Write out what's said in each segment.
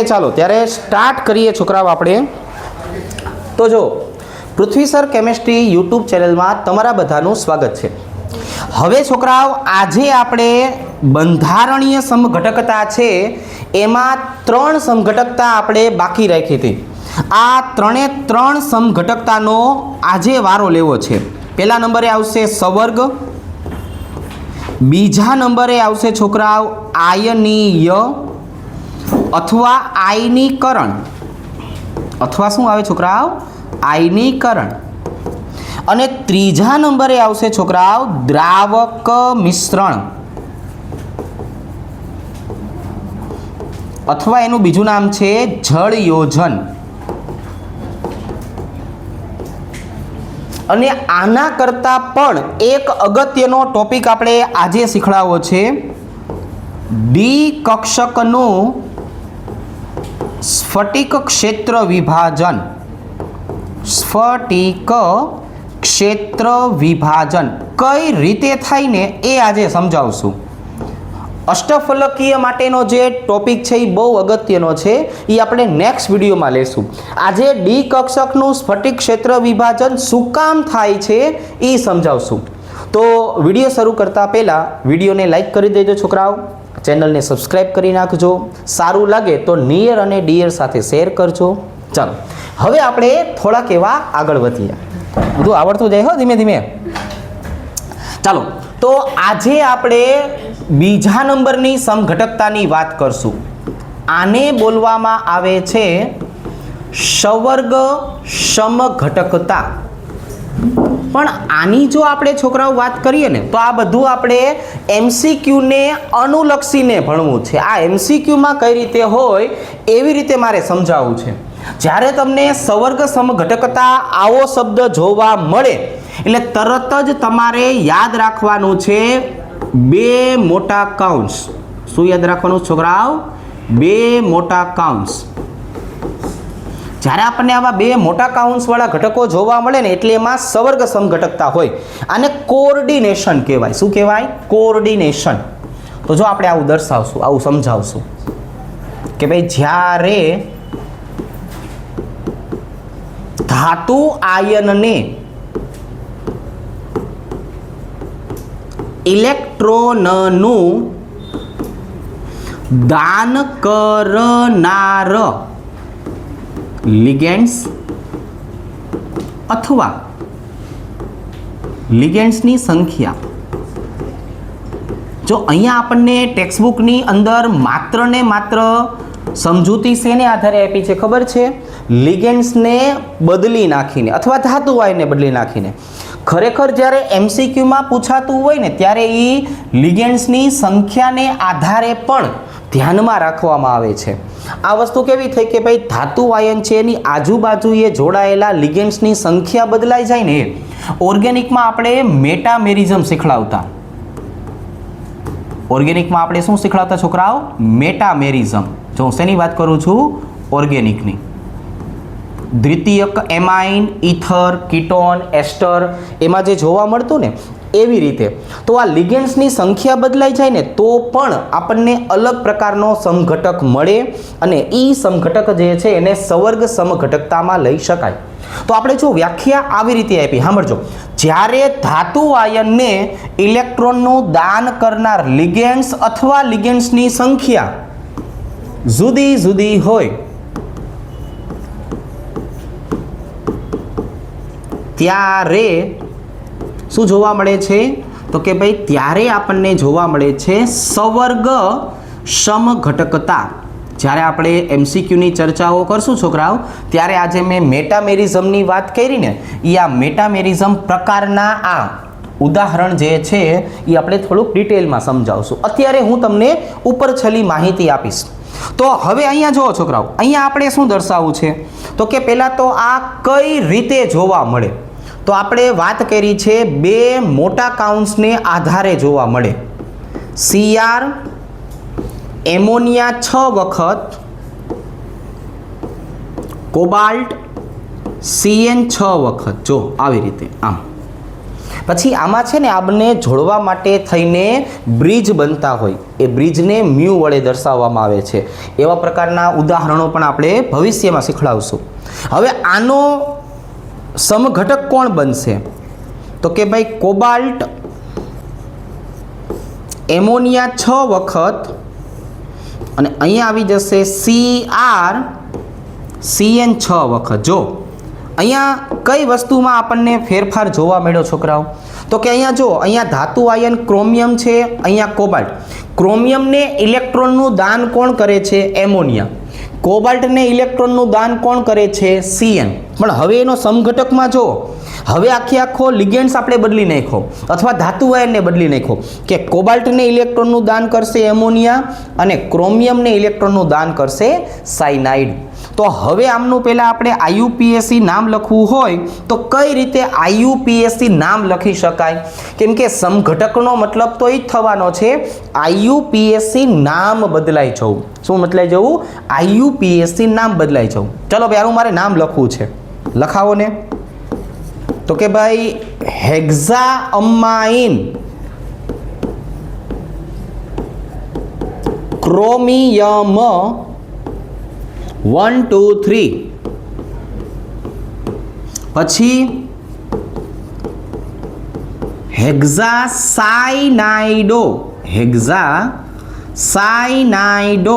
ચાલો ત્યારે સ્ટાર્ટ કરીએ છોકરાઓ આપણે. તો જો પૃથ્વી સર કેમેસ્ટ્રી યુટ્યુબ ચેનલમાં તમારા બધાનું સ્વાગત છે. હવે છોકરાઓ આજે આપણે બંધારણીય સમઘટકતા છે એમાં 3 સમઘટકતા આપણે બાકી રાખી હતી. આ 3 સમઘટકતાનો આજે વારો લેવો છે. પહેલા નંબરે આવશે સવર્ગ, બીજા નંબરે આવશે છોકરાઓ આયનીય અથવા આયનીકરણ, અથવા શું આવે છોકરાઓ? આયનીકરણ. અને ત્રીજા નંબરે આવશે છોકરાઓ દ્રાવક મિશ્રણ, અથવા એનું બીજું નામ છે જળયોજન. અને આના કરતાં પણ એક અગત્યનો ટોપિક આપણે આજે શીખવાડવો છે. ડી કક્ષકનું સ્ફટિક ક્ષેત્ર વિભાજન. સ્ફટિક ક્ષેત્ર વિભાજન કઈ રીતે થાય ને એ આજે સમજાવશું. અષ્ટફલકીય માટેનો જે ટોપિક છે એ બહુ અગત્યનો છે, એ આપણે નેક્સ્ટ વિડીયોમાં લેશું. આજે ડી કક્ષકનું સ્ફટિક ક્ષેત્ર વિભાજન શું કામ થાય છે એ સમજાવશું. તો વિડીયો શરૂ કરતા પહેલાં વિડીયોને લાઈક કરી દેજો છોકરાઓ, ચેનલને સબસ્ક્રાઈબ કરી નાખજો, સારું લાગે તો નિયર અને ડિયર સાથે શેર કરજો. ચાલો હવે આપણે થોડાક એવા આગળ વધીએ. બધું આવડતું જાય હો ધીમે ધીમે. ચાલો તો આજે આપણે બીજા નંબરની સમઘટકતાની વાત કરશું. આને બોલવામાં આવે છે સવર્ગ સમઘટકતા. પણ આની જો આપણે છોકરાઓ વાત કરીએ ને તો આ બધું આપણે એમસીક્યુને અનુલક્ષીને ભણવું છે. આ એમસીક્યુમાં કઈ રીતે હોય એવી રીતે મારે સમજાવવું છે. જ્યારે તમને સવર્ગ સમઘટકતા આવો શબ્દ જોવા મળે એટલે તરત જ તમારે યાદ રાખવાનું છે 2 મોટા કૌંસ. શું યાદ રાખવાનું છોકરાઓ? 2 મોટા કૌંસ. જ્યારે આપણને આવા 2 મોટા કૌંસવાળા ઘટકો જોવા મળે ને એટલે એમાં સવર્ગ સમઘટકતા હોય. આને કોઓર્ડિનેશન કહેવાય. શું કહેવાય? કોઓર્ડિનેશન. તો જો આપણે આવું દર્શાવશું, આવું સમજાવશું કે ભાઈ જ્યારે ધાતુ આયનને ઇલેક્ટ્રોનનું દાન કરનાર લિગેન્ડ્સ અથવા લિગેન્ડ્સની સંખ્યા. જો અહીંયા આપણને ટેક્સ્ટબુકની અંદર માત્ર ને માત્ર સમજૂતી શેને આધારે આપી છે ખબર છે? લિગેન્ડ્સને બદલી નાખીને અથવા ધાતુ આયનને બદલી નાખીને. ખરેખર જ્યારે એમસીક્યુમાં પૂછાતું હોય ને ત્યારે એ લિગેન્ડ્સની સંખ્યાને આધારે પણ ધ્યાનમાં રાખવામાં આવે છે. આ વસ્તુ કેવી થઈ કે ભાઈ ધાતુ આયન છે એની આજુબાજુએ જોડાયેલા લિગેન્ડ્સની સંખ્યા બદલાઈ જાય ને. ઓર્ગેનિકમાં આપણે મેટામેરિઝમ શીખવાડતા. ઓર્ગેનિકમાં આપણે શું શીખવાડતા છોકરાઓ? મેટામેરિઝમ. જો હું શેની વાત કરું છું? ઓર્ગેનિકની. દ્વિતીયક એમાઇન, ઇથર, કીટોન, એસ્ટર એમાં જે જોવા મળતું ને એવી રીતે. તો આ લિગેન્ડ્સની સંખ્યા બદલાઈ જાય ને તો પણ આપણને અલગ પ્રકારનો સમઘટક મળે અને એ સમઘટક જે છે એને સવર્ગ સમઘટકતામાં લઈ શકાય. તો આપણે જો વ્યાખ્યા આવી રીતે આપી, સાંભળજો. જ્યારે ધાતુ આયનને ઇલેક્ટ્રોનનું દાન કરનાર લિગેન્ડ્સ અથવા લિગેન્ડ્સની સંખ્યા જુદી જુદી હોય ત્યારે શું જોવા મળે છે? તો કે ભાઈ ત્યારે આપણને જોવા મળે છે સવર્ગ સમઘટકતા. જ્યારે આપણે એમસીક્યુની ચર્ચાઓ કરશું છોકરાઓ ત્યારે આજે મેં મેટામેરિઝમની વાત કરી ને એ આ મેટામેરિઝમ પ્રકારના આ ઉદાહરણ જે છે એ આપણે થોડુંક ડિટેલમાં સમજાવશું. અત્યારે હું તમને ઉપર છેલ્લી માહિતી આપીશ. તો હવે અહીંયા જુઓ છોકરાઓ, અહીંયા આપણે શું દર્શાવવું છે? તો કે પહેલાં તો આ કઈ રીતે જોવા મળે? તો આપણે વાત કરી છે 2 મોટા કૌંસને આધારે જોવા મળે. Cr એમોનિયા 6 વખત, કોબાલ્ટ Cn 6 વખત. જો આવી રીતે આમ પછી આમાં છે ને આ બંને જોડવા માટે થઈને બ્રિજ બનતા હોય, એ બ્રિજને મ્યુ વડે દર્શાવવામાં આવે છે. એવા પ્રકારના ઉદાહરણો પણ આપણે ભવિષ્યમાં શીખવાડશું. હવે આનો સમઘટક કોણ બનશે? તો કે ભાઈ કોબાલ્ટ એમોનિયા 6 વખત અને અહીંયા આવી જશે CrCN 6 વખત. જો અહીંયા કઈ વસ્તુમાં આપણને ફેરફાર જોવા મળ્યો છોકરાઓ? તો કે અહીંયા જો, અહીંયા ધાતુ આયન ક્રોમિયમ છે, અહીંયા કોબાલ્ટ. ક્રોમિયમને ઇલેક્ટ્રોનનું દાન કોણ કરે છે? એમોનિયા. કોબાલ્ટને ઇલેક્ટ્રોનનું દાન કોણ કરે છે? CN. પણ હવે એનો સમઘટકમાં જો, હવે આખો લિગેન્ડ્સ આપણે બદલી નાખ્યો અથવા ધાતુ આયનને બદલી નાખ્યો કે કોબાલ્ટને ઇલેક્ટ્રોનનું દાન કરશે એમોનિયા અને ક્રોમિયમને ઇલેક્ટ્રોનનું દાન કરશે સાયનાઇડ. તો હવે આમનું પહેલાં આપણે IUPAC નામ લખવું હોય તો કઈ રીતે IUPAC નામ લખી શકાય? કેમ કે સમઘટકનો મતલબ તો એ જ થવાનો છે, IUPAC નામ બદલાઈ જવું. શું બદલાઈ જવું? IUPAC નામ બદલાઈ જવું. ચલો ભાઈ, મારે નામ લખવું છે, લખાવો ને. તો કે ભાઈ હેક્ઝાઅમાઇન ક્રોમિયમ 1 2 3, પછી હેક્ઝાસાયનાઇડો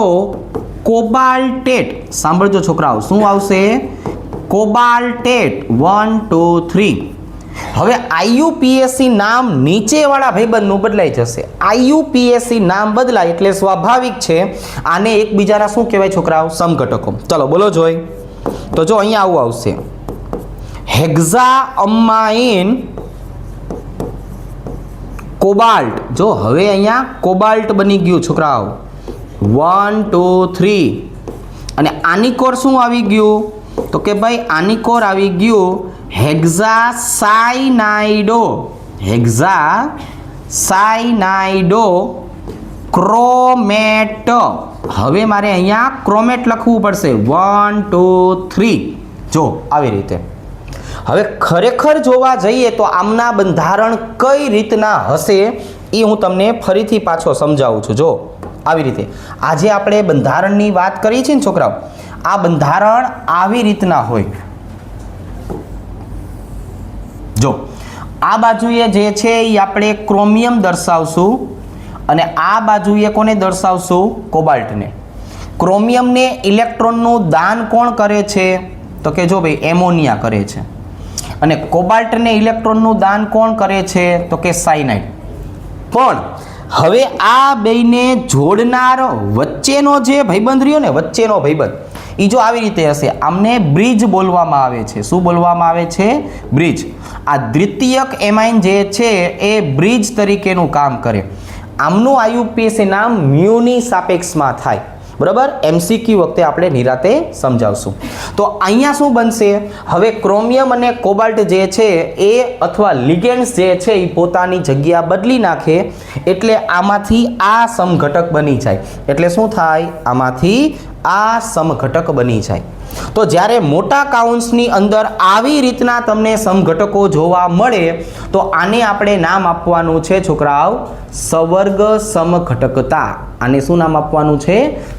કોબાલ્ટેટ. સાંભળજો છોકરાઓ, શું આવશે? કોબાલ્ટેટ 1 2 3. હવે IUPAC નામ નીચેવાળા ભાઈબંધનું બદલાઈ જશે. IUPAC નામ બદલાય એટલે સ્વાભાવિક છે આને એકબીજાના શું કહેવાય છોકરાઓ? સમઘટકો. ચલો બોલો જોઈ. તો જો અહીંયા આવું આવશે, હેક્ઝાઅમાઇન કોબાલ્ટ. જો હવે અહીંયા કોબાલ્ટ બની ગયું છોકરાઓ, 1 2 3. અને આની કોર શું આવી ગયું? તો કે ભાઈ આની કોર આવી ગયું હેક્ઝાસાયનાઇડો ક્રોમેટ. હવે મારે અહીંયા ક્રોમેટ લખવું પડશે, 1 2 3. જો આવી રીતે. હવે ખરેખર જોવા જઈએ તો આમના બંધારણ કઈ રીતના હશે એ હું તમને ફરીથી પાછો સમજાવું છું. જો આવી રીતે આજે આપણે બંધારણની વાત કરી છે ને છોકરાઓ, આ બંધારણ આવી રીતના હોય. જો આ બાજુએ જે છે એ આપણે ક્રોમિયમ દર્શાવશું અને આ બાજુએ કોને દર્શાવશું? કોબાલ્ટને. ક્રોમિયમને ઇલેક્ટ્રોનનું દાન કોણ કરે છે? તો કે જો ભાઈ એમોનિયા કરે છે. અને કોબાલ્ટને ઇલેક્ટ્રોનનું દાન કોણ કરે છે? તો કે સાયનાઇડ. પણ હવે આ બેયને જોડનાર વચ્ચેનો જે ભાઈબંધ રહ્યો ને, વચ્ચેનો ભાઈબંધ, એ જો આવી રીતે હશે, આમને બ્રિજ બોલવામાં આવે છે. શું બોલવામાં આવે છે? બ્રિજ. આ દ્વિતીયક એમાઇન જે છે એ બ્રિજ તરીકેનું કામ કરે. આમનું IUPAC નામ મ્યુની સાપેક્ષમાં થાય. બરાબર, MCQ વખતે આપણે નિરાતે સમજાવશું. તો અહીંયા શું બનશે? હવે ક્રોમિયમ અને કોબાલ્ટ જે છે એ અથવા લિગેન્ડ્સ જે છે એ પોતાની જગ્યા બદલી નાખે એટલે આમાંથી આ સમઘટક બની જાય. એટલે શું થાય? આમાંથી આ સમઘટક બની જાય. તો જ્યારે મોટા કાઉન્સની અંદર આવી રીતના તમને સમઘટકો જોવા મળે તો આને આપણે નામ આપવાનું છે છોકરાઓ સવર્ગ સમઘટકતા. આને શું નામ આપવાનું છે?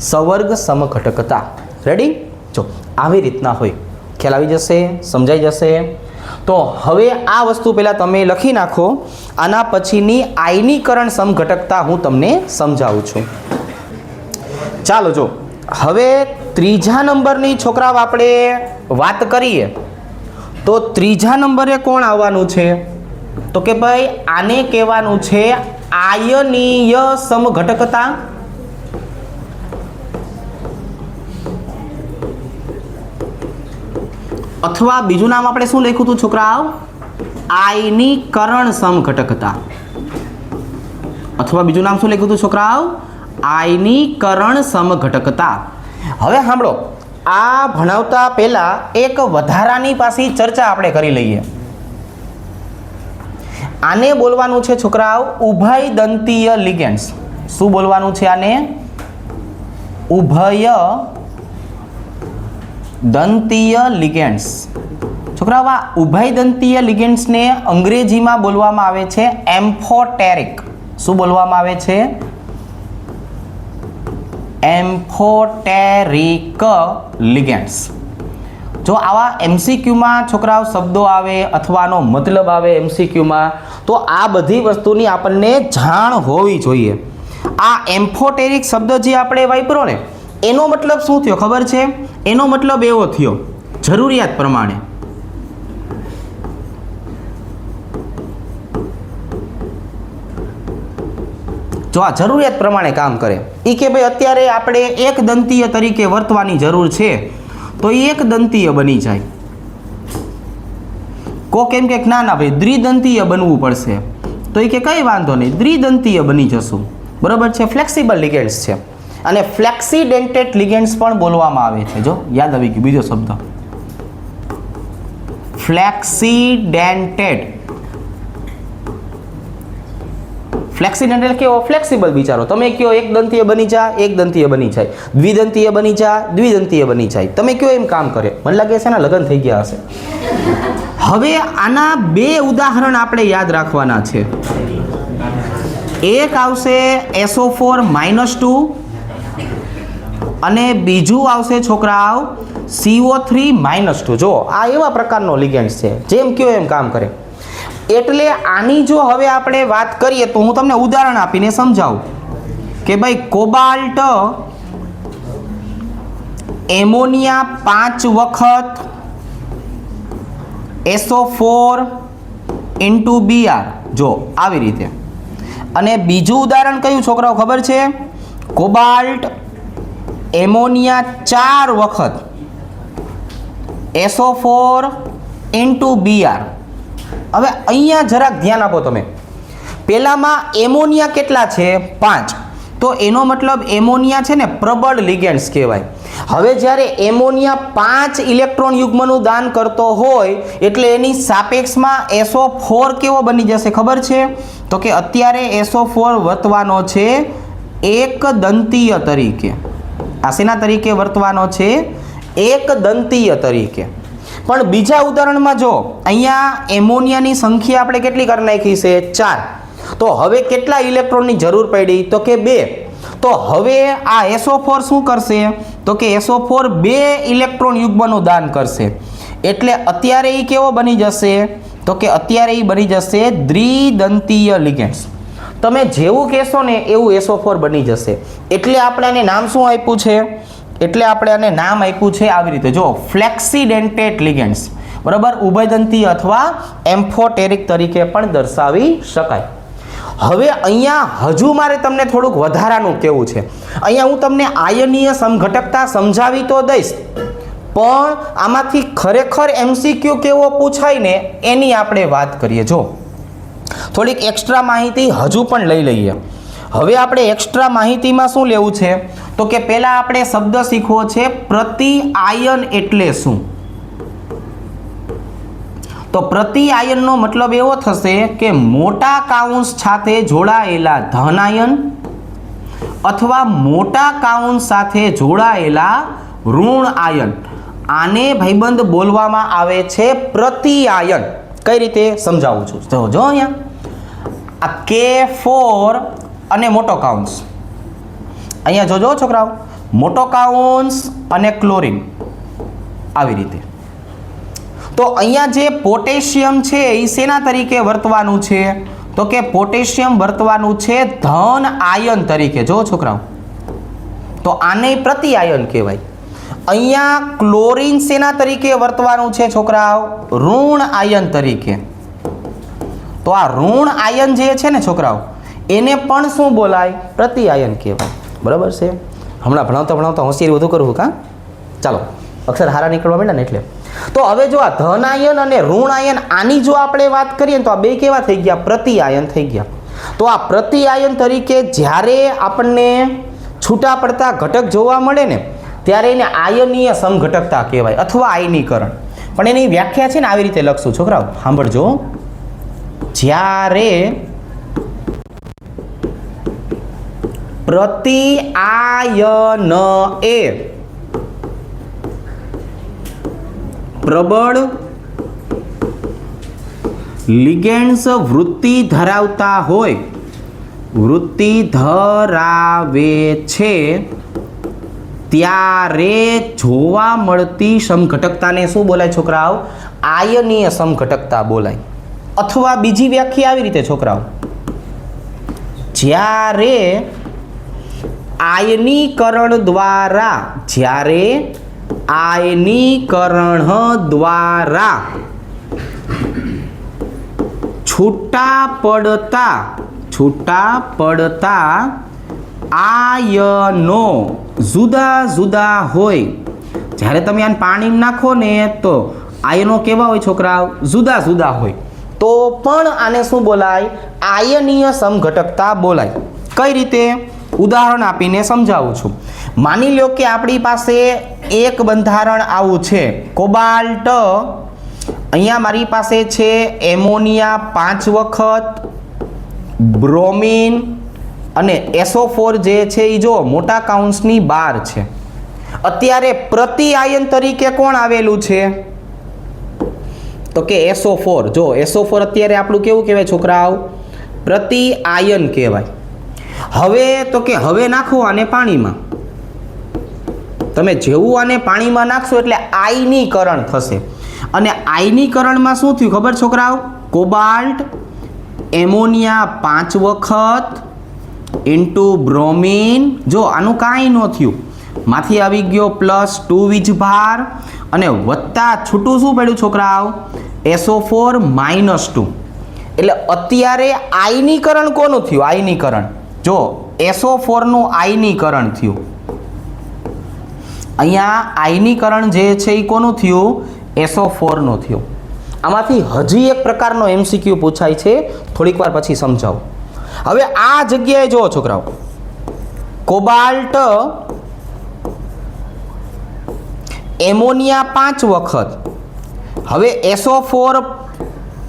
સવર્ગ સમઘટકતા. રેડી? જો આવી રીતના હોય, ખ્યાલ આવી જશે, સમજાઈ જશે. તો હવે આ વસ્તુ પહેલાં તમે લખી નાખો, આના પછીની આયનીકરણ સમઘટકતા હું તમને સમજાવું છું. ચાલો જો હવે ત્રીજા નંબરની છોકરાઓ આપણે વાત કરીએ તો ત્રીજા નંબરે કોણ આવવાનું છે? તો કે ભાઈ આને કહેવાનું છે આયનીય સમઘટકતા. અથવા બીજું નામ આપણે શું લખ્યું હતું છોકરાઓ? આયનીકરણ સમઘટકતા. અથવા બીજું નામ શું લખ્યું હતું છોકરાઓ? આયનીકરણ સમઘટકતા. હવે સાંભળો, આ ભણાવતા પહેલા એક વધારાની પાછી ચર્ચા આપણે કરી લઈએ. આને બોલવાનું છે છોકરાઓ ઉભયદંતીય લિગેન્ડ્સ. શું બોલવાનું છે આને? ઉભયદંતીય લિગેન્ડ્સ. છોકરાઓ આ ઉભયદંતીય લિગેન્ડ્સને અંગ્રેજીમાં બોલવામાં આવે છે એમ્ફોટેરિક. શું બોલવામાં આવે છે? એમ્ફોટેરિક લિગેન્ડ્સ. જો આવા એમસીક્યુમાં છોકરાઓ શબ્દો આવે અથવા આનો મતલબ આવે એમસીક્યુમાં, તો આ બધી વસ્તુની આપણને જાણ હોવી જોઈએ. આ એમ્ફોટેરિક શબ્દ જે આપણે વાપર્યો ને, એનો મતલબ શું થયો ખબર છે? એનો મતલબ એવો થયો, જરૂરિયાત પ્રમાણે. જો આ જરૂરિયાત પ્રમાણે કામ કરે. એ કે ભાઈ અત્યારે આપણે એક દંતીય તરીકે વર્તવાની જરૂર છે, તો એ એક દંતીય બની જાય. કોક એમ કે ના ના ભાઈ દ્વિદંતીય બનવું પડશે, તો એ કે કંઈ વાંધો નહીં, દ્વિદંતીય બની જશું. બરોબર છે. ફ્લેક્સિબલ લિગેન્ડ્સ છે. અને ફ્લેક્સિડેન્ટેડ લિગેન્ડ્સ પણ બોલવામાં આવે છે. જો યાદ આવી ગયું બીજો શબ્દ, ફ્લેક્સિડેન્ટેડ. ફ્લેક્સિડેન્ટેડ કેવો? ફ્લેક્સિબલ બિચારો. તમે કયો એક દંતીય બની જા, એક દંતીય બની જાય. દ્વિદંતીય બની જા, દ્વિદંતીય બની જાય. તમે કયો એમ કામ કરે. મને લાગે છે ને લગ્ન થઈ ગયા હશે. હવે આના બે ઉદાહરણ આપણે યાદ રાખવાના છે. એક આવશે SO4-2 અને બીજું આવશે છોકરાઓ CO3-2. જો આ એવા પ્રકારનો લિગેન્ડ છે જેમ કયો એમ કામ કરે. એટલે આની જો હવે આપણે વાત કરીએ તો હું તમને ઉદાહરણ આપીને સમજાવું કે ભાઈ કોબાલ્ટ એમોનિયા 5 વખત SO4 જો આવી રીતે. અને બીજું ઉદાહરણ કયું છોકરાઓ ખબર છે? કોબાલ્ટ એમોનિયા 4 વખત SO4 હવે અહીંયા જરાક ધ્યાન આપો તમે. પહેલામાં એમોનિયા કેટલા છે? 5. તો એનો મતલબ એમોનિયા છે ને પ્રબળ લિગેન્ડ્સ કહેવાય. હવે જ્યારે એમોનિયા 5 ઇલેક્ટ્રોન યુગ્મનું દાન કરતો હોય એટલે એની સાપેક્ષમાં SO4 કેવો બની જશે ખબર છે? તો કે અત્યારે SO4 વર્તવાનો છે એક દંતીય તરીકે. આ શેના તરીકે વર્તવાનો છે? એક દંતીય તરીકે. પણ બીજા ઉદાહરણમાં જો અહીંયા એમોનિયાની સંખ્યા આપણે કેટલી કરી નાખી છે? 4. તો હવે કેટલા ઇલેક્ટ્રોનની જરૂર પડી? તો કે 2. તો હવે આ SO4 શું કરશે? તો કે SO4 2 ઇલેક્ટ્રોન યુગ્મનું દાન કરશે. એટલે અત્યારે એ કેવો બની જશે? તો કે અત્યારે એ બની જશે દ્વિદંતીય લિગેન્ડ્સ. તમે જેવું કહેશો ને એવું SO4 બની જશે. એટલે આપણે આને નામ શું આપ્યું છે? એટલે આપણે આને નામ આપ્યું છે આવી રીતે. જો ફ્લેક્સિડેન્ટેડ લિગેન્ડ્સ. બરાબર. ઉભયદંતીય અથવા એમ્ફોટેરિક તરીકે પણ દર્શાવી શકાય. હવે અહીંયા હજુ મારે તમને થોડુંક વધારાનું કહેવું છે. અહીંયા હું તમને આયનીય સમઘટકતા સમજાવી તો દઈશ, પણ આમાંથી ખરેખર MCQ કેવો પૂછાય ને એની આપણે વાત કરીએ. જો થોડીક એક્સ્ટ્રા માહિતી હજુ પણ લઈ લઈએ. હવે આપણે એક્સ્ટ્રા માહિતીમાં શું લેવું છે? તો કે પહેલા આપણે શબ્દ શીખવો છે પ્રતિ આયન એટલે શું. તો પ્રતિ આયનનો મતલબ એવો થશે કે મોટા કાઉન્સ સાથે જોડાયેલા ધન આયન અથવા મોટા કાઉન્સ સાથે જોડાયેલા ઋણ આયન, આને ભાઈબંધ બોલવામાં આવે છે પ્રતિ આયન. કઈ રીતે સમજાવું છું? જો અહીંયા આ K4 અને મોટો કાઉન્સ. અહીંયા જોજો છોકરાઓ, મોટો કાઉન્સ અને ક્લોરીન આવી રીતે. તો અહીંયા જે પોટેશિયમ છે એ શેના તરીકે વર્તવાનું છે? તો કે પોટેશિયમ વર્તવાનું છે ધન આયન તરીકે. જો છોકરાઓ, તો આને પ્રતિ આયન કહેવાય. અહીંયા ક્લોરીન શેના તરીકે વર્તવાનું છે છોકરાઓ? ઋણ આયન તરીકે. તો આ ઋણ આયન જે છે ને છોકરાઓ, એને પણ શું બોલાય? પ્રતિ આયન કહેવાય. બરાબર છે. હમણાં ભણાવતા હોશિયારી વધુ કરવું કા? ચાલો, અક્ષર હારા નીકળવા માંડ્યા ને એટલે. તો હવે જો આ ધન આયન અને ઋણ આયન, આની જો આપણે વાત કરીએ તો આ બે કેવા થઈ ગયા? પ્રતિ આયન થઈ ગયા. તો આ પ્રતિ આયન તરીકે જ્યારે આપણને છૂટા પડતા ઘટક જોવા મળે ને ત્યારે એને આયનીય સમઘટકતા કહેવાય અથવા આયનીકરણ. પણ એની વ્યાખ્યા છે ને આવી રીતે લખશું છોકરાઓ, સાંભળજો. જ્યારે પ્રતિ આયન એ પ્રબળ લિગેન્ડ્સ વૃત્તિ ધરાવતા હોય, વૃત્તિ ધરાવે છે ત્યારે જોવા મળતી સમઘટકતાને શું બોલાય છોકરાઓ? આયનીય સમઘટકતા બોલાય. અથવા બીજી વ્યાખ્યા આવી રીતે છોકરાઓ, જ્યારે આયનીકરણ દ્વારા છૂટા પડતા આયનો જુદા જુદા હોય. જ્યારે તમે આને પાણીમાં નાખો ને તો આયનો કેવા હોય છોકરાઓ? જુદા જુદા હોય. તો પણ આને શું બોલાય? આયનીય સમઘટકતા બોલાય. કઈ રીતે? ઉદાહરણ આપીને સમજાવું છું. માની લો કે આપણી પાસે એક બંધારણ આવું છે, કોબાલ્ટ. અહીંયા મારી પાસે છે એમોનિયા 5 વખત, બ્રોમિન અને SO4 જે છે એ જો મોટા કાઉન્સની 12 છે. અત્યારે પ્રતિ આયન તરીકે કોણ આવેલું છે? તો કે SO4. જો SO4 અત્યારે આપણું કેવું કહેવાય છોકરાઓ? પ્રતિ આયન કહેવાય. હવે તો કે હવે નાખો આને પાણીમાં. તમે જેવું આને પાણીમાં નાખશો એટલે આયનીકરણ થશે. અને આયનીકરણમાં શું થયું ખબર છોકરાઓ? કોબાલ્ટ એમોનિયા 5 વખત ઇન્ટુ બ્રોમિન. જો આનું કાંઈ ન થયું, માંથી આવી ગયો +2 વીજભાર અને વત્તા છૂટું શું પડ્યું છોકરાઓ? SO4 -2. એટલે અત્યારે આયનીકરણ કોનું થયું? આયનીકરણ. જો SO4 નું આયનીકરણ થયું. અહીંયા આયનીકરણ જે છે એ કોનું થયું? SO4 નું થયું. આમાંથી હજી એક પ્રકારનો MCQ પૂછાય છે, થોડીક વાર પછી સમજાવું. હવે આ જગ્યાએ જુઓ છોકરાઓ, કોબાલ્ટ એમોનિયા 5 વખત. હવે SO4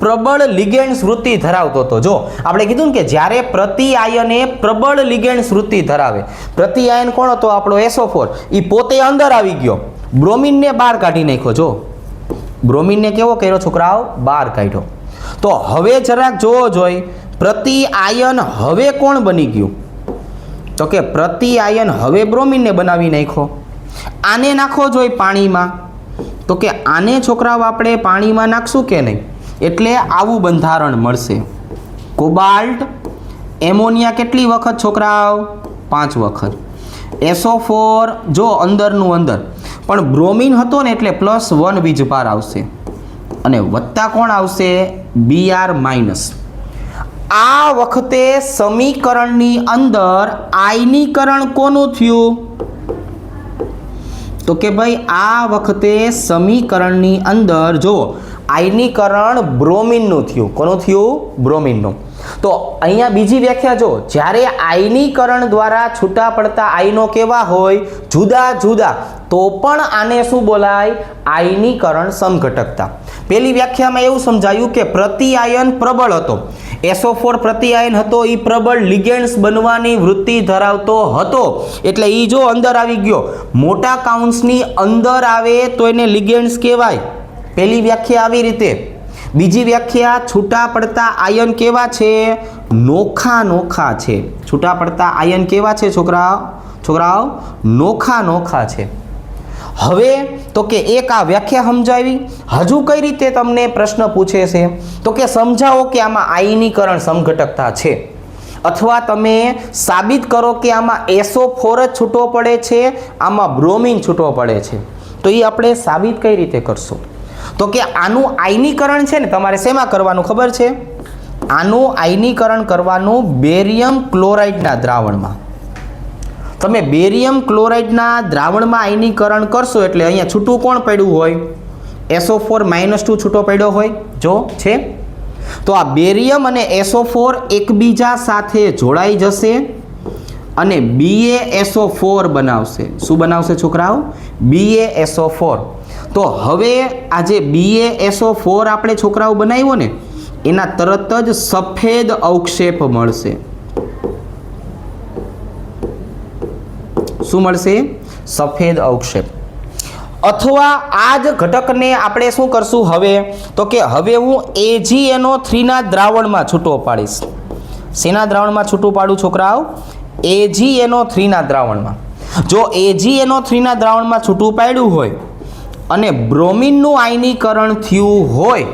પ્રબળ લિગેન્ડ્સ વૃત્તિ ધરાવતો હતો. જો આપણે કીધું ને કે જ્યારે પ્રતિ આયન એ પ્રબળ લિગેન્ડ્સ વૃત્તિ ધરાવે. પ્રતિ આયન કોણ હતો? આપણો SO4. એ પોતે અંદર આવી ગયો, બ્રોમિનને બહાર કાઢી નાખ્યો. જો બ્રોમિનને કેવો કર્યો છોકરાઓ? બહાર કાઢ્યો. તો હવે જરાક જોવો જોઈએ, પ્રતિ આયન હવે કોણ બની ગયું? તો કે પ્રતિ આયન હવે બ્રોમિનને બનાવી નાખ્યો. આને નાખવો જોઈએ પાણીમાં. તો કે આને છોકરાઓ આપણે પાણીમાં નાખશું કે નહીં? એટલે આવું બંધારણ મળશે. કોબાલ્ટ એમોનિયા કેટલી વખત છોકરાઓ? 5 વખત. SO4 જો અંદરનું અંદર, પણ બ્રોમિન હતો ને એટલે +1 વીજભાર આવશે અને વત્તા કોણ આવશે? Br-. આ વખતે સમીકરણની અંદર આયનીકરણ કોનું થયું? તો કે ભાઈ આ વખતે સમીકરણની અંદર જો આયનીકરણ બ્રોમિનનું થયું. કોનું થયું? બ્રોમિનનું. તો અહીંયા બીજી વ્યાખ્યા જો, જ્યારે આયનીકરણ દ્વારા છૂટા પડતા આયનો કેવા હોય? જુદા જુદા. તો પણ આને શું બોલાય? આયનીકરણ સમઘટકતા. પહેલી વ્યાખ્યામાં એવું સમજાયું કે પ્રતિ આયન પ્રબળ હતો. SO4 પ્રતિ આયન હતો, એ પ્રબળ લિગેન્ડ્સ બનવાની વૃત્તિ ધરાવતો હતો. એટલે એ જો અંદર આવી ગયો, મોટા કાઉન્સની અંદર આવે તો એને લિગેન્ડ્સ કહેવાય. પહેલી વ્યાખ્યા આવી રીતે. બીજી વ્યાખ્યા, છૂટા પડતા આયન કેવા છે? નોખા છે. છૂટા પડતા આયન કેવા છે છોકરાઓ? નોખા છે. હવે તો કે એક આ વ્યાખ્યા સમજાવી. હજુ કઈ રીતે તમને પ્રશ્ન પૂછે છે? તો કે સમજાવો કે આમાં આયનીકરણ સમઘટકતા છે, અથવા તમે સાબિત કરો કે આમાં SO4 જ છૂટો પડે છે, આમાં બ્રોમિન છૂટો પડે છે. તો એ આપણે સાબિત કઈ રીતે કરશું? તો કે આનું આયનીકરણ છે ને તમારે શેમાં કરવાનું ખબર છે? આનું આયનીકરણ કરવાનું બેરિયમ ક્લોરાઇડના દ્રાવણમાં. તમે બેરિયમ ક્લોરાઇડના દ્રાવણમાં આયનીકરણ કરશો એટલે અહીંયા છૂટું કોણ પડ્યું હોય? SO4 -2 છૂટો પડ્યો હોય. જો છે. તો આ બેરિયમ અને SO4 એકબીજા સાથે જોડાઈ જશે અને BaSO4 બનાવશે. શું બનાવશે છોકરાઓ? BaSO4. તો હવે આ જે BaSO4 આપણે છોકરાઓ બનાવ્યો ને, એના તરત જ સફેદ અવક્ષેપ મળશે. શું મળશે? સફેદ અવક્ષેપ. અથવા આ જ ઘટકને આપણે શું કરશું હવે, તો કે હવે હું AgNO3 ના દ્રાવણમાં છૂટો પાડીશ. શેના દ્રાવણમાં છૂટું પાડું છોકરાઓ? AgNO3 ના દ્રાવણમાં. જો AgNO3 ના દ્રાવણમાં છૂટું પાડ્યું હોય અને બ્રોમિનનું આયનીકરણ થયું હોય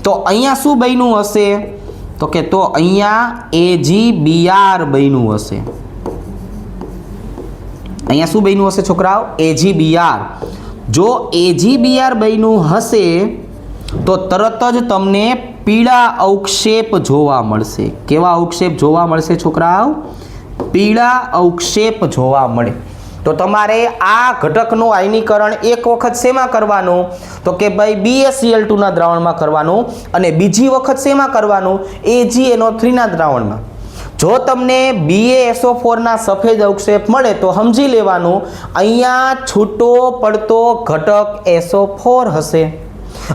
તો અહીંયા શું બન્યું હશે, તો કે તો અહીંયા AgBr બન્યું હશે. અહીંયા શું બન્યું હશે છોકરાઓ? AgBr. જો AgBr બન્યું હશે તો તરત જ તમને પીળા અવક્ષેપ જોવા મળશે. કેવા અવક્ષેપ જોવા મળશે છોકરાઓ? પીળા અવક્ષેપ જોવા મળે. તો તમારે આ ઘટકનું આયનીકરણ એક વખત શેમાં કરવાનું, તો કે ભાઈ BaCl2 ના દ્રાવણમાં કરવાનું અને બીજી વખત શેમાં કરવાનું? AgNO3 ના દ્રાવણમાં. જો તમને BaSO4 ના સફેદ અવક્ષેપ મળે તો સમજી લેવાનું અહીંયા છૂટો પડતો ઘટક SO4 હશે.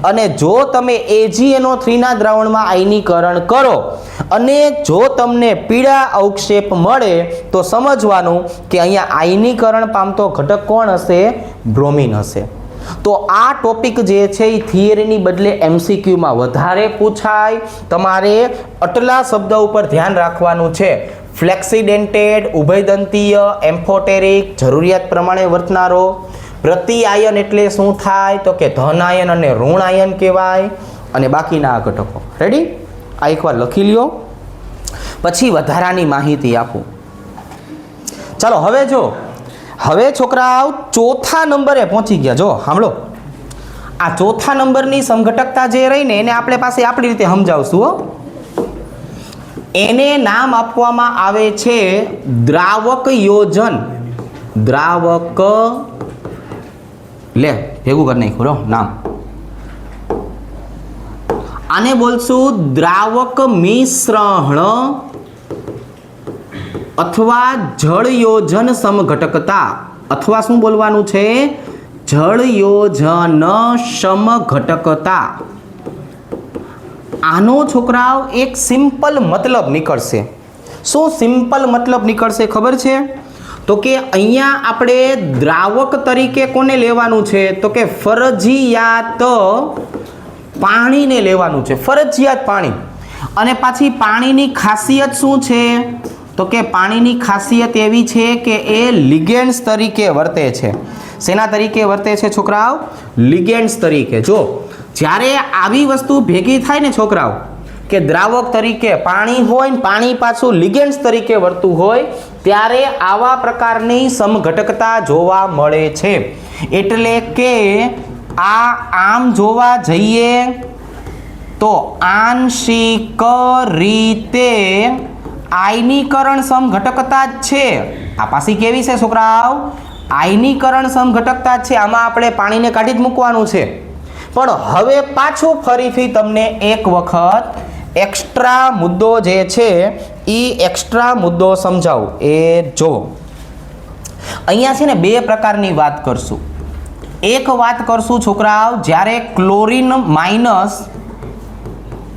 અને જો તમે AgNO3 ના દ્રાવણમાં આયનીકરણ કરો અને જો તમને પીળા અવક્ષેપ મળે તો સમજવાનું કે અહીંયા આયનીકરણ પામતો ઘટક કોણ હશે? બ્રોમિન હશે. તો આ ટોપિક જે છે એ થિયરીની બદલે MCQમાં વધારે પૂછાય. તમારે આટલા શબ્દ ઉપર ધ્યાન રાખવાનું છે: ફ્લેક્સિડેન્ટેડ, ઉભયદંતીય, એમ્ફોટેરિક, જરૂરિયાત પ્રમાણે વર્તનારો. પ્રતિ આયન એટલે શું થાય, તો કે ધન આયન અને ઋણ આયન કહેવાય. અને બાકીના આ ઘટકો. રેડી? આ એકવાર લખી લ્યો, પછી વધારાની માહિતી આપું. ચાલો હવે છોકરાઓ ચોથા નંબરે પહોંચી ગયા. જો સાંભળો, આ ચોથા નંબરની સમઘટકતા જે રહીને એને આપણે પાસે આપણી રીતે સમજાવશું. એને નામ આપવામાં આવે છે દ્રાવક યોજન. દ્રાવક, લે ભેગું કરી નાખ્યું નામ. આને બોલશું દ્રાવક મિશ્રણ અથવા જળયોજન સમઘટકતા. અથવા શું બોલવાનું છે? જળયોજન સમઘટકતા. આનો છોકરાઓ એક સિમ્પલ મતલબ નીકળશે. શું સિમ્પલ મતલબ નીકળશે ખબર છે? તો કે અહીંયા આપણે દ્રાવક તરીકે કોને લેવાનું છે? તો કે ફરજિયાત પાણીને લેવાનું છે. ફરજિયાત પાણી. અને પાછી પાણીની ખાસિયત શું છે? તો કે પાણીની ખાસિયત એવી છે કે એ લિગેન્ડ્સ તરીકે વર્તે છે. શેના તરીકે વર્તે છે છોકરાઓ? લિગેન્ડ્સ તરીકે. જો જ્યારે આવી વસ્તુ ભેગી થાય ને છોકરાઓ, કે દ્રાવક તરીકે પાણી હોય ને પાણી પાછું લિગેન્ડ્સ તરીકે વર્તું હોય, ત્યારે આવા પ્રકારની સમઘટકતા જોવા મળે છે. એટલે કે આમ જોવા જઈએ તો આંશિક રીતે આયનીકરણ સમઘટકતા જ છે. આ પાછી કેવી છે છોકરાઓ? આયનીકરણ સમઘટકતા જ છે. આમાં આપણે પાણીને કાઢી જ મૂકવાનું છે. પણ હવે પાછું ફરીથી તમને એક વખત એક્સ્ટ્રા મુદ્દો જે છે એ એક્સ્ટ્રા મુદ્દો સમજાવું. એ જો અહીંયા છે ને બે પ્રકારની વાત કરશું. એક વાત કરશું છોકરાઓ, જ્યારે ક્લોરીન માઇનસ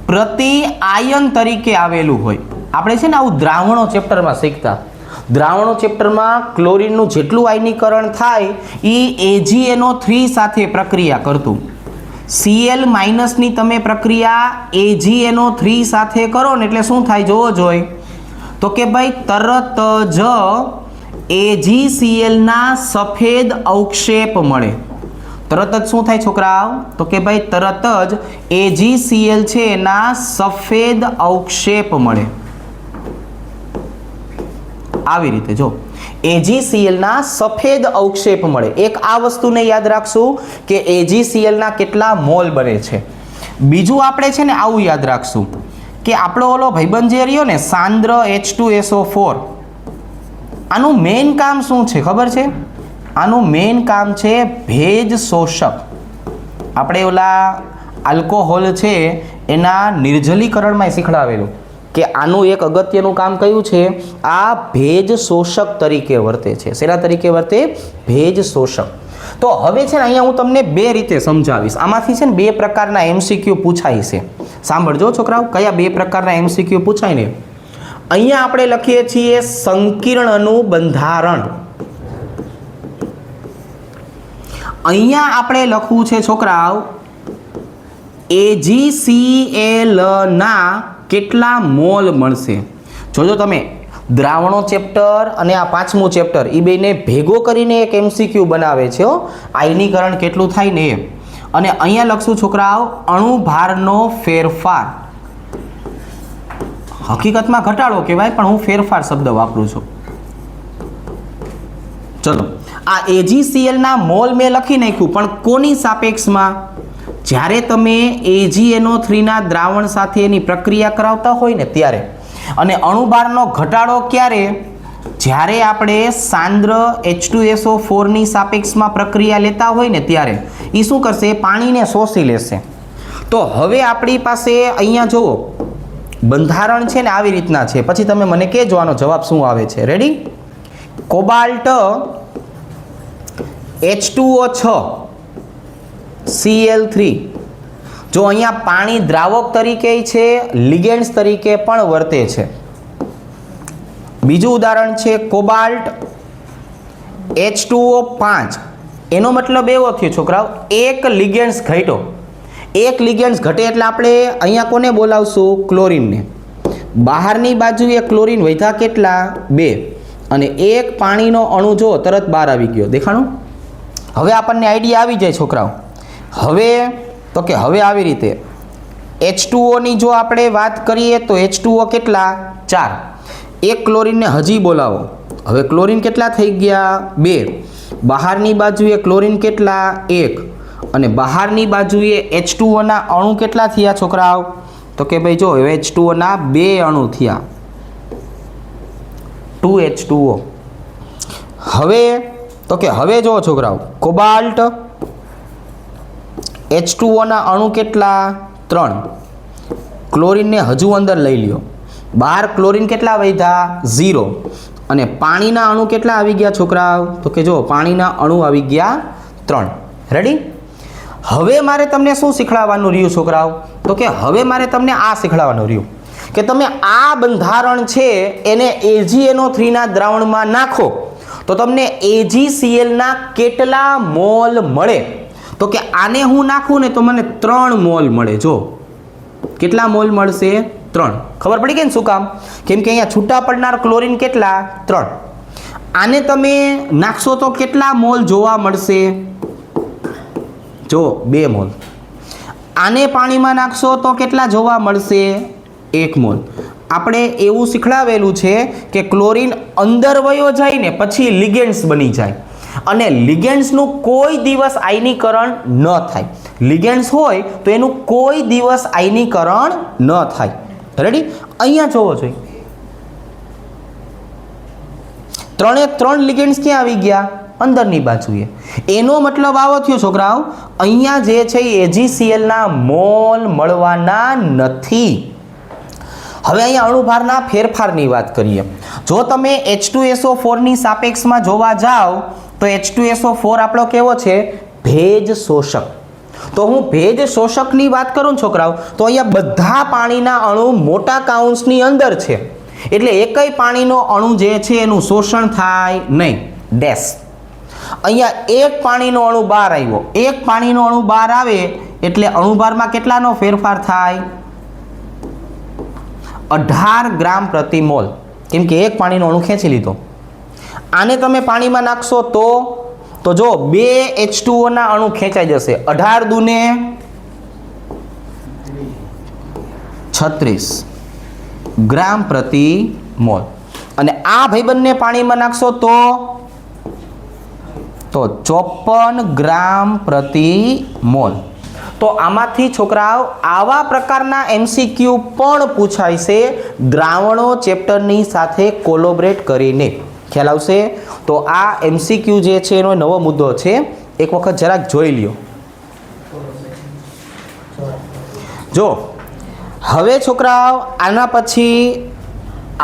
પ્રતિ આયન તરીકે આવેલું હોય. આપણે છે ને આવું દ્રાવણો ચેપ્ટરમાં શીખતા. દ્રાવણો ચેપ્ટરમાં ક્લોરીનનું જેટલું આયનીકરણ થાય એ AgNO3 સાથે પ્રક્રિયા કરતું. Cl માઇનસની તમે પ્રક્રિયા AgNO3 સાથે કરો ને એટલે શું થાય જોવો જોઈએ, તો કે ભાઈ તરત જ AgCl ના સફેદ અવક્ષેપ મળે. તરત જ શું થાય છોકરાઓ? તો કે ભાઈ તરત જ AgCl છે એના સફેદ અવક્ષેપ મળે. આવી રીતે જો AgCl ના સફેદ અવક્ષેપ મળે. એક આ વસ્તુને યાદ રાખશું કે AgCl ના કેટલા મોલ બને છે. બીજું આપણે છે ને આવું યાદ રાખશું કે આપણો ઓલો ભાઈબંધ જે રહ્યો ને સાંદ્ર H2SO4, આનું મેઇન કામ શું છે ખબર છે? આનું મેઇન કામ છે ભેજ શોષક. આપણે ઓલા આલ્કોહોલ છે એના નિર્જલીકરણમાં શીખડાવેલું કે આનું એક અગત્યનું કામ કયું છે? આ ભેજ શોષક તરીકે વર્તે છે. શેના તરીકે વર્તે? ભેજ શોષક. તો હવે છે ને અહીંયા હું તમને બે રીતે સમજાવીશ. આમાંથી છે ને બે પ્રકારના MCQ પૂછાય છે. સાંભળજો છોકરાઓ, કયા બે પ્રકારના MCQ પૂછાય ને. અહીંયા આપણે લખીએ છીએ સંકીર્ણનું બંધારણ અહીંયા આપણે લખવું છે છોકરાઓ AgCl ના કેટલા મોલ મળશે. જોજો તમે દ્રાવણો ચેપ્ટર અને આ પાંચમું ચેપ્ટર એ બેને ભેગો કરીને એક MCQ બનાવે છે. આયનીકરણ કેટલું થાય ને એ. અને અહીંયા લખશું છોકરાઓ અણુભારનો ફેરફાર. હકીકતમાં ઘટાડો કહેવાય પણ હું ફેરફાર શબ્દ વાપરું છું. ચલો આ AgCl ના મોલ મેં લખી નાખ્યું પણ કોની સાપેક્ષમાં? જ્યારે તમે AgNO3 ના દ્રાવણ સાથે એની પ્રક્રિયા કરાવતા હોય ને ત્યારે. અને અણુભારનો ઘટાડો ક્યારે? જ્યારે આપણે સાંદ્ર H2SO4 ની સાપેક્ષમાં પ્રક્રિયા લેતા હોય ને ત્યારે. એ શું કરશે? પાણીને શોષી લેશે. તો હવે આપણી પાસે અહીંયા જુઓ બંધારણ છે ને આવી રીતના છે. પછી તમે મને કહેજો આનો જવાબ શું આવે છે. રેડી? Cobalt H2O6 Cl3. જો અહીંયા પાણી દ્રાવક તરીકે છે, લિગેન્ડ્સ તરીકે પણ વર્તે છે. બીજું ઉદાહરણ છે કોબાલ્ટ H2O5. એનો મતલબ એવો થયો છોકરાઓ એક લિગેન્ડ્સ ઘટ્યો. એક લિગેન્ડ્સ ઘટે એટલે આપણે અહીંયા કોને બોલાવશું? ક્લોરીનને. બહારની બાજુએ ક્લોરીન વધ્યા કેટલા? 2. અને એક પાણીનો અણુ જો તરત બહાર આવી ગયો. દેખાણું? હવે આપણને આઈડિયા આવી જાય છોકરાઓ. હવે તો કે હવે આવી રીતે H2O ની જો આપણે વાત કરીએ તો H2O કેટલા? 4. એક ક્લોરીનને હજી બોલાવો. હવે ક્લોરીન કેટલા થઈ ગયા? 2. બહારની બાજુએ ક્લોરીન કેટલા? 1. અને બહારની બાજુએ H2O ના અણુ કેટલા થયા છોકરાઓ? તો કે ભાઈ જો H2O ના 2 અણુ થયા, 2H2O. હવે તો કે હવે જો છોકરાઓ કોબાલ્ટ H2O ના અણુ કેટલા? 3. ક્લોરીનને હજુ અંદર લઈ લ્યો. બહાર ક્લોરીન કેટલા વધ્યા? 0. અને પાણીના અણુ કેટલા આવી ગયા છોકરાઓ? તો કે જો પાણીના અણુ આવી ગયા 3. રેડી? હવે મારે તમને શું શીખવાડવાનું રહ્યું છોકરાઓ? તો કે હવે મારે તમને આ શીખવાડવાનું રહ્યું કે તમે આ બંધારણ છે એને AgNO3 ના દ્રાવણમાં નાખો તો તમને AgCl ના કેટલા મોલ મળે? તો કે આને હું નાખું ને તો મને 3 મોલ મળે. જો કેટલા મોલ મળશે? 3. ખબર પડી ગઈ ને શું કામ? કેમ કે અહીંયા છૂટા પડનાર ક્લોરીન કેટલા? 3. આને તમે નાખશો તો કેટલા મોલ જોવા મળશે? જો 2 મોલ. આને પાણીમાં નાખશો તો કેટલા જોવા મળશે? 1 મોલ. આપણે એવું શીખડાવેલું છે કે ક્લોરીન અંદર વયો જાય ને પછી લિગેન્ડ્સ બની જાય અને લિગેન્ડ્સનું કોઈ દિવસ આયનીકરણ ન થાય. લિગેન્ડ્સ હોય તો એનું કોઈ દિવસ આયનીકરણ ન થાય. રેડી? અહીંયા જોવો જોઈએ 3 લિગેન્ડ્સ ક્યાં આવી ગયા? અંદરની બાજુએ. એનો મતલબ આવો થયો છોકરાઓ અહીંયા જે છે એ AgCl ના મોલ મળવાના નથી. હવે અહીંયા અણુભારના ફેરફારની વાત કરીએ. જો તમે H2SO4 ની સાપેક્ષમાં જોવા જાઓ તો H2SO4 આપણો કેવો છે? ભેજ શોષક. તો હું ભેજ શોષકની વાત કરું છોકરાઓ તો અહીંયા બધા પાણીના અણુ મોટા કાઉન્સની અંદર છે એટલે એકય પાણીનો અણુ જે છે એનું શોષણ થાય નહીં. ડેશ. અહીંયા એક પાણીનો અણુ બહાર આવ્યો. એક પાણીનો અણુ બહાર આવે એટલે અણુભારમાં કેટલાનો ફેરફાર થાય? 18 ગ્રામ પ્રતિ મોલ. કેમ કે એક પાણીનો અણુ ખેંચી લીધો. આને તમે પાણીમાં નાખશો તો જો 2 H2O ના અણુ ખેંચાઈ જશે. 18 દુને 36 ગ્રામ પ્રતિ મોલ. અને આ ભાઈબંધને પાણીમાં નાખશો તો 54 ગ્રામ પ્રતિ મોલ. તો આમાંથી છોકરાઓ આવા પ્રકારના MCQ પણ પૂછાય છે દ્રાવણો ચેપ્ટરની સાથે કોલોબરેટ કરીને. ખ્યાલ આવશે? તો આ MCQ જે છે એનો નવો મુદ્દો છે, એક વખત જરાક જોઈ લ્યો. જો હવે છોકરાઓ આના પછી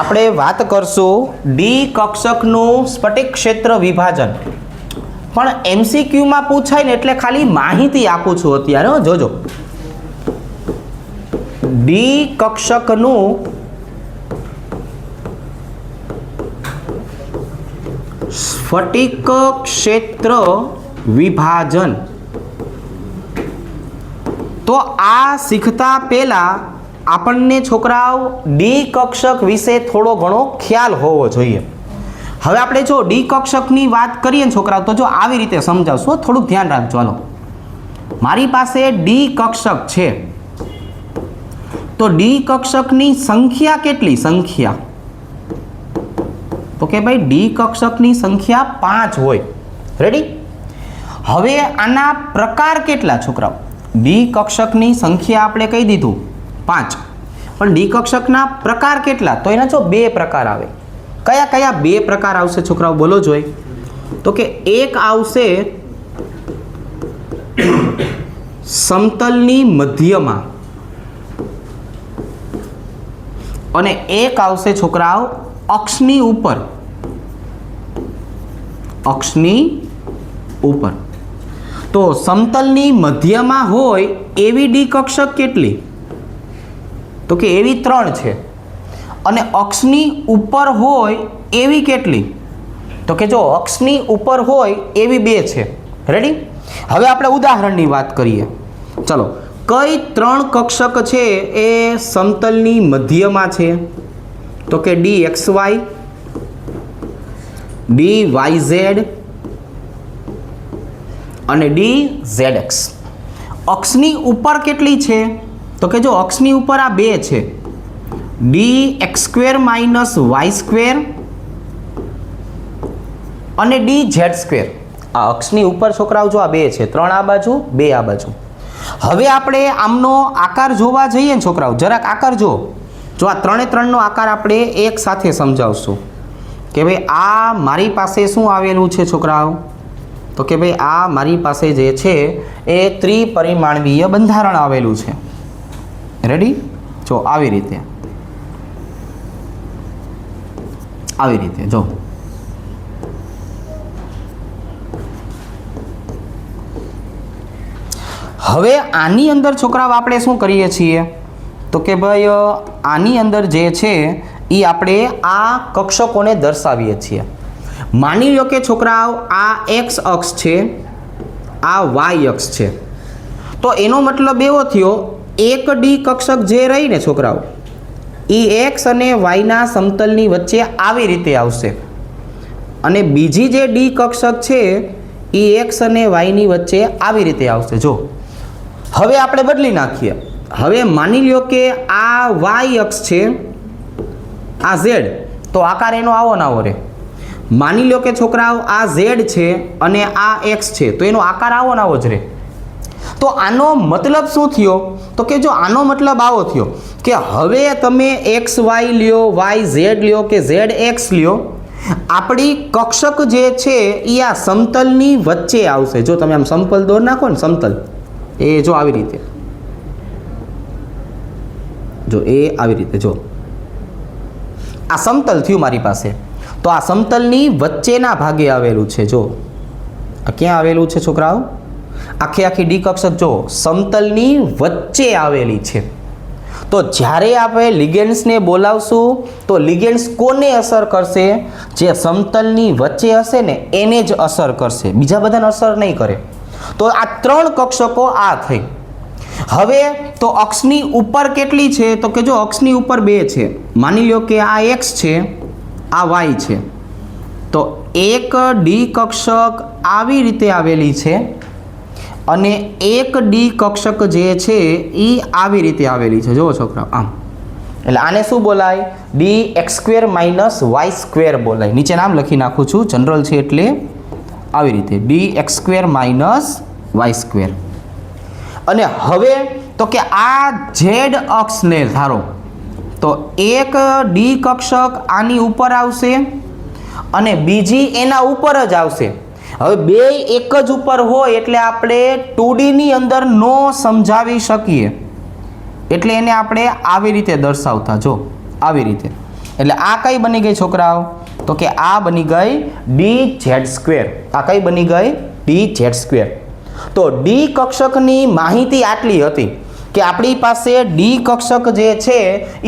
આપણે વાત કરશું ડી કક્ષકનું સ્ફટિક ક્ષેત્ર વિભાજન. પણ MCQ માં પૂછાય ને એટલે ખાલી માહિતી આપું છું અત્યારે. જોજો ડી કક્ષકનું સ્ફટિક ક્ષેત્ર વિભાજન. તો આ શીખતા પહેલા આપણને છોકરાઓ ડી કક્ષક વિશે થોડો ઘણો ખ્યાલ હોવો જોઈએ. હવે આપણે જો ડી કક્ષકની વાત કરીએ ને છોકરાઓ, તો જો આવી રીતે સમજાવશો, થોડુંક ધ્યાન રાખજો. હાલો, મારી પાસે ડી કક્ષક છે, તો ડી કક્ષકની સંખ્યા કેટલી? સંખ્યા તો કે ભાઈ ડી કક્ષકની સંખ્યા 5 હોય. રેડી? હવે આના પ્રકાર કેટલા છોકરાઓ? ડી કક્ષકની સંખ્યા આપણે કહી દીધું 5, પણ ડી કક્ષકના પ્રકાર કેટલા? તો એના જો 2 પ્રકાર આવે. કયા કયા 2 પ્રકાર આવશે છોકરાઓ? બોલો જોઈ. તો કે એક આવશે સમતલની મધ્યમાં, અને એક આવશે છોકરાઓ અક્ષની ઉપર. અક્ષની ઉપર. તો સમતલની મધ્યમાં હોય એવી ડી કક્ષક કેટલી? તો કે એવી 3 છે. અને અક્ષની ઉપર હોય એવી કેટલી? તો કે જો અક્ષની ઉપર હોય એવી 2 છે. રેડી? હવે આપણે ઉદાહરણની વાત કરીએ. ચલો, કઈ 3 કક્ષક છે એ સમતલની મધ્યમાં છે? તો કે d x y, d y z અને ડી ઝેડ એક્સ. અક્ષની ઉપર કેટલી છે? તો કે જો અક્ષની ઉપર આ 2 છે, d x square minus y square અને ડી ઝેડ સ્ક્વેર. આ અક્ષની ઉપર છોકરાઓ જો આ 2 છે, 3 આ બાજુ, 2 આ બાજુ. હવે આપણે આમનો આકાર જોવા જઈએ ને છોકરાઓ, જરાક આકાર જો આ 3 નો આકાર આપણે એક સાથે સમજાવશું કે ભાઈ આ મારી પાસે શું આવેલું છે છોકરાઓ? તો કે ભાઈ આ મારી પાસે જે છે એ ત્રિપરિમાણીય બંધારણ આવેલું છે. રેડી? જો આવી રીતે જો. હવે આની અંદર છોકરાઓ આપણે શું કરીએ છીએ? તો કે ભાઈ આની અંદર જે છે એ આપણે આ કક્ષકોને દર્શાવીએ છીએ. માની લો કે છોકરાઓ આ એક્સ અક્ષ છે, આ વાય અક્ષ છે. તો એનો મતલબ એવો થયો, એક ડી કક્ષક જે રહી ને છોકરાઓ, એ એક્સ અને વાયના સમતલની વચ્ચે આવી રીતે આવશે, અને બીજી જે ડી કક્ષક છે એ એક્સ અને વાયની વચ્ચે આવી રીતે આવશે. જો હવે આપણે બદલી નાખીએ. હવે માની લ્યો કે આ વાય અક્ષ છે, આ ઝેડ, તો આકાર એનો આવો ને આવો રહે. માની લો કે છોકરાઓ આ ઝેડ છે અને આ એક્સ છે, તો એનો આકાર આવો ને આવો જ રહે. તો આનો મતલબ શું થયો? તો કે જો આનો મતલબ આવો થયો કે હવે તમે એક્સ વાય લ્યો, વાય ઝેડ લ્યો કે ઝેડ એક્સ લ્યો, આપણી કક્ષક જે છે એ આ સમતલની વચ્ચે આવશે. જો તમે આમ સમતલ દોર નાખો ને, સમતલ એ જો આવી રીતે, જો એ આવી રીતે, જો આ સમતલ થયું મારી પાસે. તો આ સમતલની વચ્ચેના ભાગે આવેલું છે. જો આ ક્યાં આવેલું છે છોકરાઓ? આખી ડી કક્ષક જો સમતલની વચ્ચે આવેલી છે. તો જ્યારે આપણે લિગેન્ડ્સને બોલાવશું તો લિગેન્ડ્સ કોને અસર કરશે? જે સમતલની વચ્ચે હશે ને એને જ અસર કરશે, બીજા બધાને અસર નહીં કરે. તો આ 3 કક્ષકો આ થઈ. હવે તો અક્ષની ઉપર કેટલી છે? તો કે જો અક્ષની ઉપર 2 છે. માની લો કે આ એક્સ છે, આ વાય છે. તો એક ડી કક્ષક આવી રીતે આવેલી છે અને એક ડી કક્ષક જે છે એ આવી રીતે આવેલી છે. જુઓ છોકરાઓ, આમ. એટલે આને શું બોલાય? D x square minus y square બોલાય. નીચે નામ લખી નાખું છું, જનરલ છે એટલે આવી રીતે d x square minus y square. અને હવે તો કે આ ઝેડ અક્ષને ધારો તો એક ડી કક્ષક આની ઉપર આવશે અને બીજી એના ઉપર જ આવશે. હવે 2 એક જ ઉપર હોય એટલે આપણે 2D ની અંદર નો સમજાવી શકીએ, એટલે એને આપણે આવી રીતે દર્શાવતા. જો આવી રીતે. એટલે આ કઈ બની ગઈ છોકરાઓ? તો કે આ બની ગઈ ડી ઝેડ સ્ક્વેર. આ કઈ બની ગઈ? D z square. તો ડી કક્ષકની માહિતી આટલી હતી કે આપણી પાસે ડી કક્ષક જે છે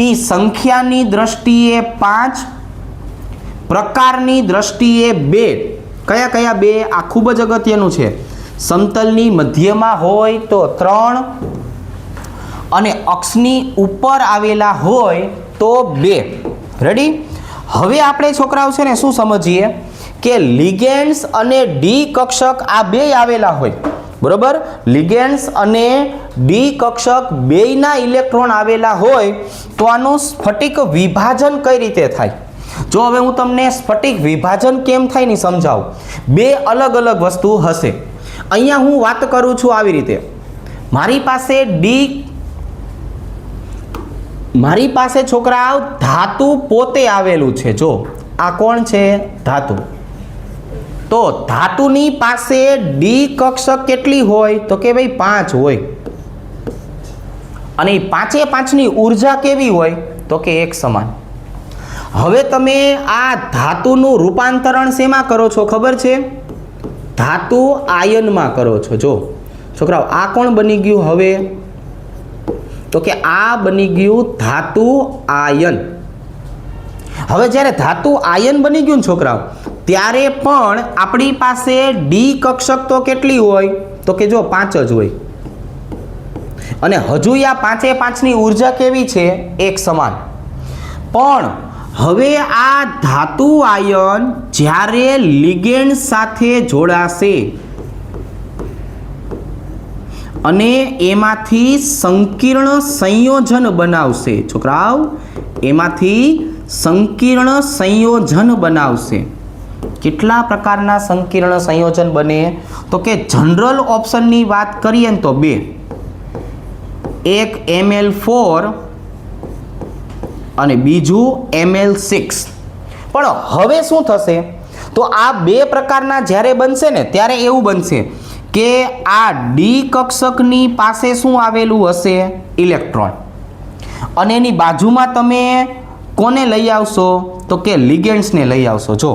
એ સંખ્યાની દ્રષ્ટિએ 5, પ્રકારની દ્રષ્ટિએ 2. કયા 2? આ ખૂબ જ અગત્યનું છે. સમતલની મધ્યમાં હોય તો 3 અને અક્ષની ઉપર આવેલા હોય તો 2. રેડી? હવે આપણે છોકરાઓ છે ને શું સમજીએ કે લિગેન્ડ્સ અને ડી કક્ષક આ બે આવેલા હોય, બરોબર? લિગેન્ડ્સ અને ડી કક્ષક બેયના ઇલેક્ટ્રોન આવેલા હોય તો આનું સ્ફટિક વિભાજન કઈ રીતે થાય? જો હવે હું તમને સ્ફટિક વિભાજન કેમ થાય ને સમજાવું. બે અલગ અલગ વસ્તુ હશે. અહીંયા હું વાત કરું છું આવી રીતે, મારી પાસે છોકરાઓ ધાતુ પોતે આવેલું છે. જો આ કોણ છે? ધાતુ. તો ધાતુની પાસે ડી કક્ષક કેટલી હોય? તો કે ભાઈ 5 હોય. અને 5-5ની ઉર્જા કેવી હોય? તો કે એક સમાન. હવે તમે આ ધાતુનું રૂપાંતરણ શેમાં કરો છો ખબર છે? ધાતુ આયનમાં કરો છો. જો છોકરાઓ આ કોણ બની ગયું હવે? તો કે આ બની ગયું ધાતુ આયન. હવે જ્યારે ધાતુ આયન બની ગયું ને છોકરાઓ, ત્યારે પણ આપણી પાસે ડી કક્ષક તો કેટલી હોય? તો કે જો 5 જ હોય. અને હજુ આ 5-5ની ઉર્જા કેવી છે? એક સમાન. પણ હવે આ ધાતુ આયન જ્યારે લિગેન્ડ સાથે જોડાશે અને એમાંથી સંકીર્ણ સંયોજન બનાવશે, છોકરાઓ એમાંથી સંકીર્ણ સંયોજન બનાવશે. કેટલા પ્રકારના સંકીર્ણ સંયોજન બને? તો કે જનરલ ઓપ્શનની વાત કરીએ ને તો 2, એક Ml4 અને બીજું Ml6. પણ હવે શું થશે? તો આ બે પ્રકારના જ્યારે બનશે ને ત્યારે એવું બનશે કે આ ડી કક્ષકની પાસે શું આવેલું હશે? ઇલેક્ટ્રોન. અને એની બાજુમાં તમે કોને લઈ આવશો? તો કે લિગેન્ડ્સને લઈ આવશો. જો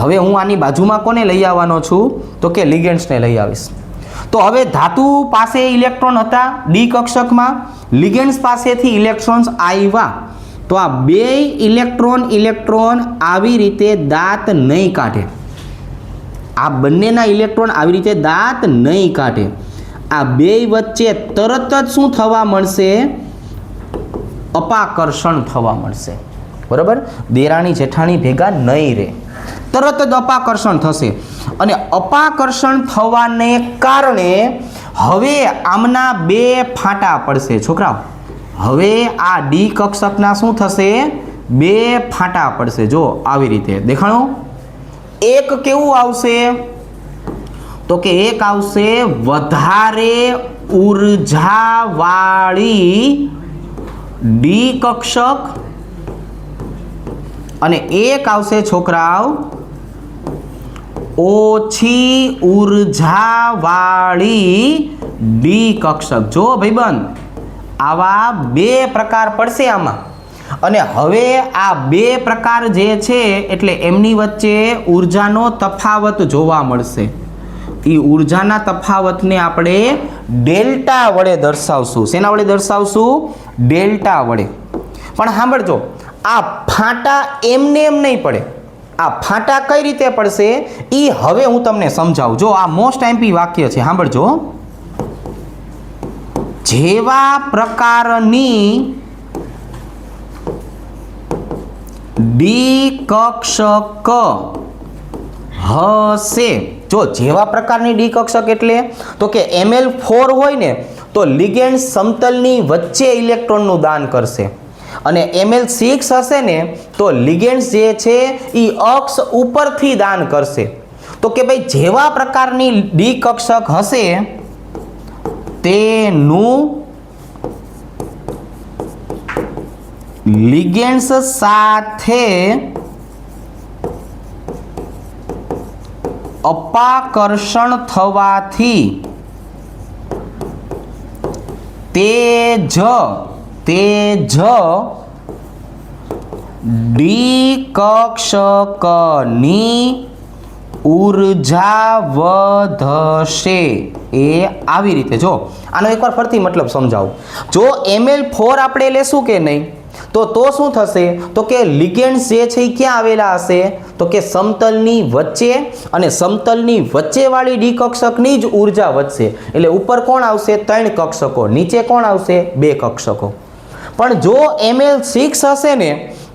હવે હું આની બાજુમાં કોને લઈ આવવાનો છું? તો કે લિગેન્ડ્સને લઈ આવીશ. તો હવે ધાતુ પાસે ઇલેક્ટ્રોન હતા ડી કક્ષકમાં, લિગેન્ડ્સ પાસેથી ઇલેક્ટ્રોન્સ આવ્યા. તો આ બે ઇલેક્ટ્રોન આવી રીતે દાંત નહીં કાઢે. આ બંનેના ઇલેક્ટ્રોન આવી રીતે દાંત નહીં કાઢે. આ બે વચ્ચે તરત જ શું થવા મળશે? અપાકર્ષણ થવા મળશે. બરાબર? દેરાણી જેઠાણી ભેગા નહીં રહે, તરત જ અપાકર્ષણ થશે. અને અપાકર્ષણ થવાને કારણે હવે આમના 2 ફાંટા પડશે. છોકરાઓ હવે આ ડી કક્ષકના શું થશે? 2 ફાંટા પડશે. જો આવી રીતે દેખાણો. એક કેવું આવશે? તો કે એક આવશે વધારે ઉર્જાવાળી ડી કક્ષક અને એક આવશે છોકરાઓ ઓછી ઉર્જાવાળી ડી કક્ષક. જો ભાઈબંધ આવા 2 પ્રકાર પડશે આમાં. અને હવે આ 2 પ્રકાર જે છે એટલે એમની વચ્ચે ઉર્જાનો તફાવત જોવા મળશે. એ ઉર્જાના તફાવતને આપણે ડેલ્ટા વડે દર્શાવશું. શેના વડે દર્શાવશું? ડેલ્ટા વડે. પણ સાંભળજો, આ ફાંટા એમને એમ નહીં પડે. આ ફાંટા કઈ રીતે પડશે એ હવે હું તમને સમજાવું. જો આ મોસ્ટ એમપી વાક્ય છે, સાંભળજો. જેવા પ્રકારની ડી કક્ષક હશે. જો જેવા પ્રકારની ડી કક્ષક એટલે તો કે Ml4 હોય ને તો લિગેન્ડ સમતલની વચ્ચે ઇલેક્ટ્રોનનું દાન કરશે. અને Ml6 હશે ને તો લિગેન્ડ્સ જે છે એ અક્ષ ઉપરથી દાન કરશે. તો કે ભાઈ જેવા પ્રકારની ડી કક્ષક હશે તેનું લિગેન્ડ્સ સાથે અપાકર્ષણ થવાથી તે જ ડી કક્ષકની ઉર્જા વધશે. એ આવી રીતે. જો આનો એકવાર ફરીથી મતલબ સમજાવું. જો Ml4 આપણે લેશું કે નહીં તો શું થશે તો કે લિગેન્ડ્સ જે છે એ ક્યાં આવેલા હશે તો કે સમતલની વચ્ચે, અને સમતલની વચ્ચેવાળી ડી કક્ષકની જ ઉર્જા વધશે. એટલે ઉપર કોણ આવશે 3 કક્ષકો, નીચે કોણ આવશે 2 કક્ષકો. પણ જો Ml6 હશે ને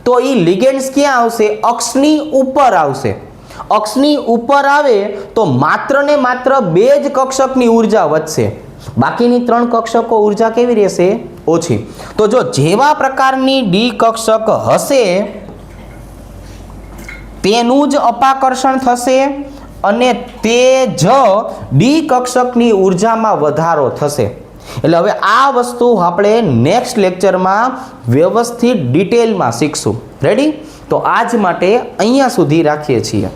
તો એ લિગેન્ડ્સ ક્યાં આવશે અક્ષની ઉપર આવશે. અક્ષની ઉપર આવે તો માત્ર ને માત્ર 2 જ કક્ષકની ઉર્જા વધશે, બાકીની 3 કક્ષકો ઉર્જા કેવી રહેશે ઓછી. તો જો જેવા પ્રકારની ડી કક્ષક હશે તેનું જ અપાકર્ષણ થશે અને તે જ ડી કક્ષકની ઉર્જામાં વધારો થશે. એટલે હવે આ વસ્તુ આપણે નેક્સ્ટ લેક્ચરમાં વ્યવસ્થિત ડિટેલમાં શીખશું. રેડી? તો આજ માટે અહીંયા સુધી રાખીએ છીએ.